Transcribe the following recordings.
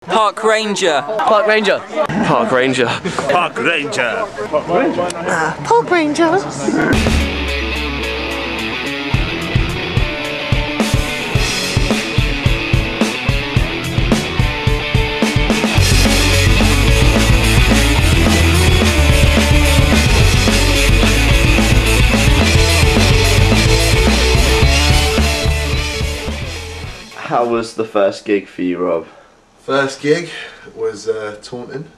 Park Ranger. Park Ranger. Park Ranger. Park Ranger. Park Ranger. Park Ranger. How was the first gig for you, Rob? First gig was Taunton.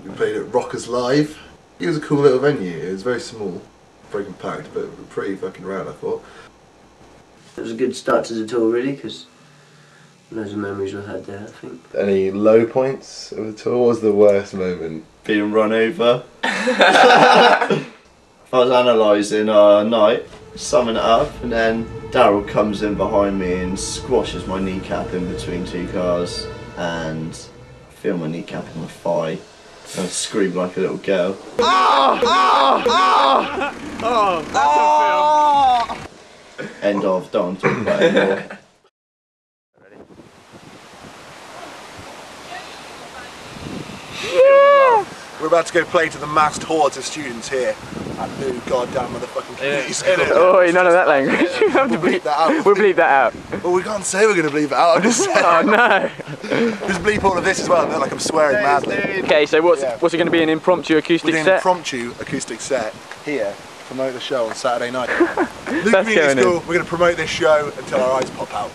We played at Rockers Live. It was a cool little venue. It was very small, broken packed, but pretty fucking rad, I thought. It was a good start to the tour, really, because loads of memories we had there, I think. Any low points of the tour? What was the worst moment? Being run over. I was analysing our night, summing it up, and then Daryl comes in behind me and squashes my kneecap in between two cars, and I feel my kneecap in my thigh, and I scream like a little girl. End of, don't talk about it anymore. We're about to go play to the massed hordes of students here at New Goddamn Motherfucking Community School. Oh, none of that language. We have to bleep that out. We'll bleep that out. Well, we can't say we're going to bleep it out. I'm just saying. Oh no! Just bleep all of this as well. I feel like I'm swearing madly. Okay, so what's it going to be? An impromptu acoustic We're doing set? an impromptu acoustic set here to promote the show on Saturday night. New That's Community going School. in. We're going to promote this show until our eyes pop out.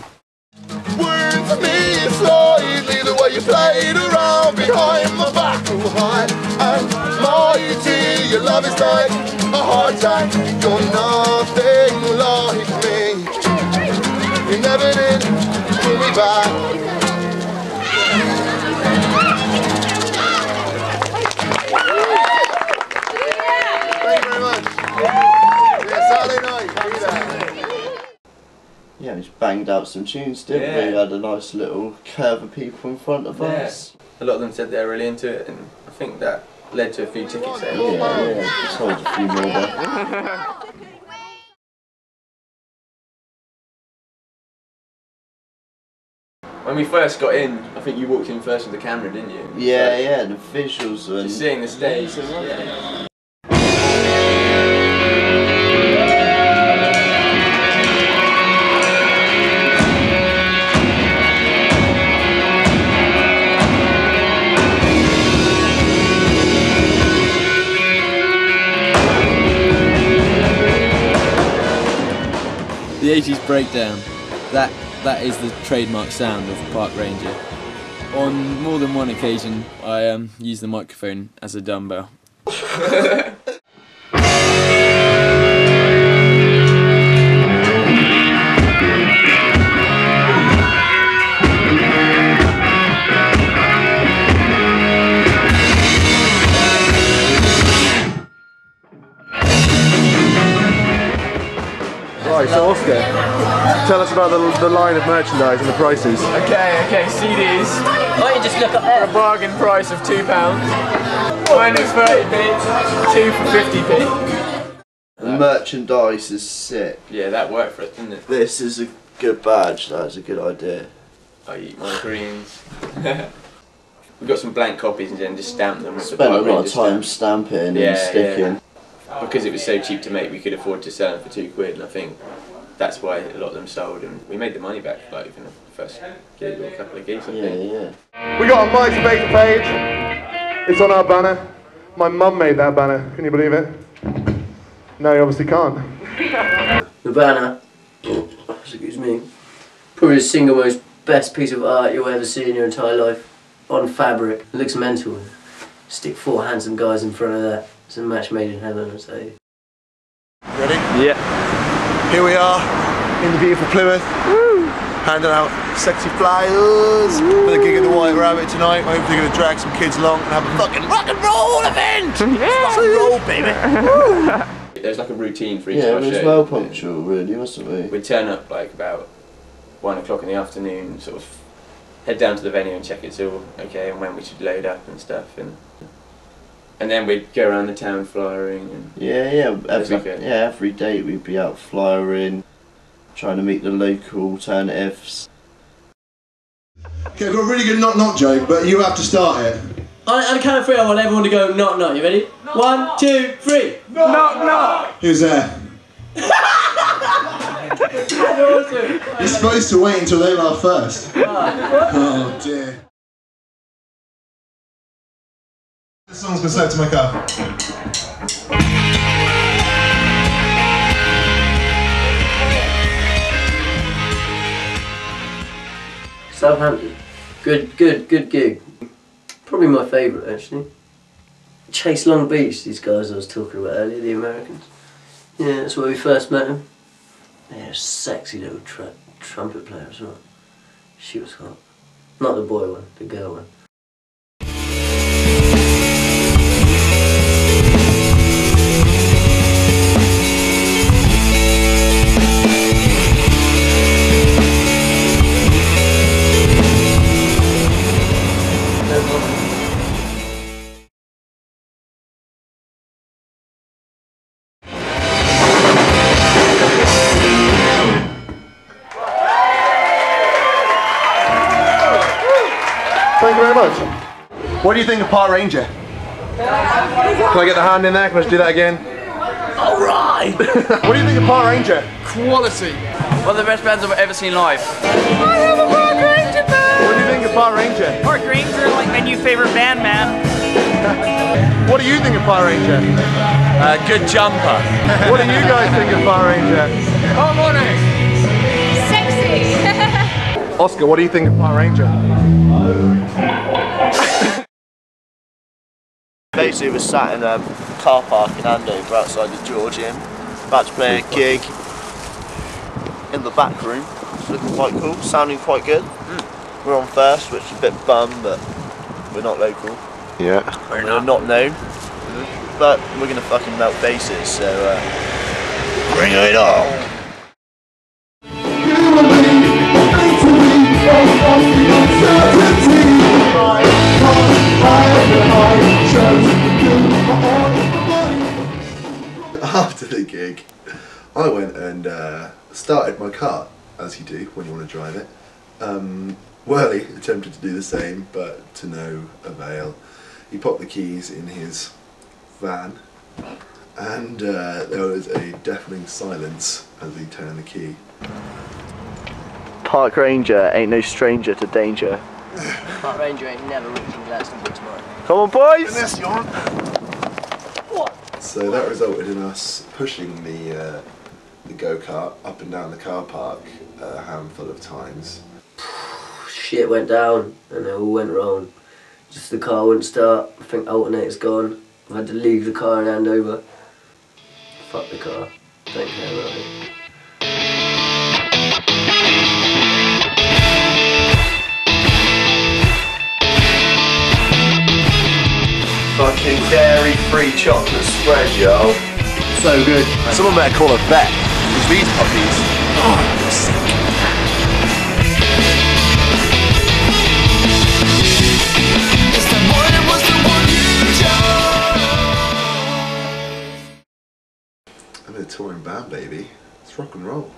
Words to me slightly the way you played around behind my back, oh hi, and mighty, your love is like a heart attack. You're nothing like me. You never did pull me back. Thank you very much. Yeah, Saturday night, be there. Yeah, we just banged out some tunes, didn't we? We had a nice little curve of people in front of us. A lot of them said they were really into it, and I think that led to a few ticket sales. Yeah, sold a few more there. When we first got in, I think you walked in first with the camera, didn't you? Yeah, the visuals and just seeing the stage. Yeah. The 80s breakdown, that is the trademark sound of Park Ranger. On more than one occasion I used the microphone as a dumbbell. Right, so Oscar, tell us about the line of merchandise and the prices. Okay, CDs. Why don't you just look up For there? a bargain price of £2. Mine is 30p, 2 for 50p. the merchandise is sick. Yeah, that worked for us, didn't it? This is a good badge, that's a good idea. I eat my greens. We got some blank copies and then just stamped them with the Spent a Park lot Ranger of time stamp. stamping and sticking. Because it was so cheap to make, we could afford to sell them for £2, and I think that's why a lot of them sold, and we made the money back like within the first gig or a couple of gigs, I think. Yeah. We got a MySpace page. It's on our banner. My mum made that banner. Can you believe it? No, you obviously can't. The banner, excuse me, probably the single most best piece of art you'll ever see in your entire life. On fabric. It looks mental. Stick 4 handsome guys in front of that. It's a match made in heaven, I'd say. Ready? Yeah. Here we are in the beautiful Plymouth. Woo! Handing out sexy flyers for the gig at the White Rabbit tonight. We're hopefully going to drag some kids along and have a fucking rock and roll event! Rock and roll, baby! There's like a routine for each Yeah, of it our was shows. well punctual, really, wasn't we? We'd turn up like about 1 o'clock in the afternoon, sort of head down to the venue and check it's all okay and when we should load up and stuff, and then we'd go around the town flyering. And every day we'd be out flyering, trying to meet the local alternatives. Okay, I've got a really good knock-knock joke, but you have to start it. On the count of 3, I want everyone to go knock knock. You ready? 1, 2, 3. Knock, knock. Who's there? You're supposed to wait until they laugh first. Oh dear. This song's been sent to my car. Southampton. Good gig. Probably my favourite actually. Chase Long Beach, these guys I was talking about earlier, the Americans. Yeah, that's where we first met them. They're a sexy little trumpet player as well. She was hot. Not the boy one, the girl one. Thank you very much. What do you think of Park Ranger? Can I get the hand in there? Can I just do that again? Alright! What do you think of Park Ranger? Quality. One of the best bands I've ever seen live. I have a Park Ranger band! What do you think of Park Ranger? Park Ranger, like my new favourite band, man. What do you think of Park Ranger? Good jumper. What do you guys think of Park Ranger? Oh, morning! Sexy! Oscar, what do you think of Park Ranger? Basically, we're sat in a car park in Andover outside the Georgian, about to play a gig in the back room. It's looking quite cool, sounding quite good. We're on first, which is a bit bum, but we're not local. Yeah. We're not known. But we're gonna fucking melt faces, so bring it on! After the gig, I went and started my car, as you do when you want to drive it. Whirly attempted to do the same, but to no avail. He popped the keys in his van, and there was a deafening silence as he turned the key. Park Ranger ain't no stranger to danger. Park Ranger ain't never reaching Glastonbury tomorrow. Come on, boys! So that resulted in us pushing the go-kart up and down the car park a handful of times. Shit went down and it all went wrong. Just the car wouldn't start. I think alternator's gone. I had to leave the car in Andover. Fuck the car. Don't care about it. Fucking dairy-free chocolate spread, yo. So good. Someone better call a vet, because these puppies, they're sick. I'm in a touring band, baby. It's rock and roll.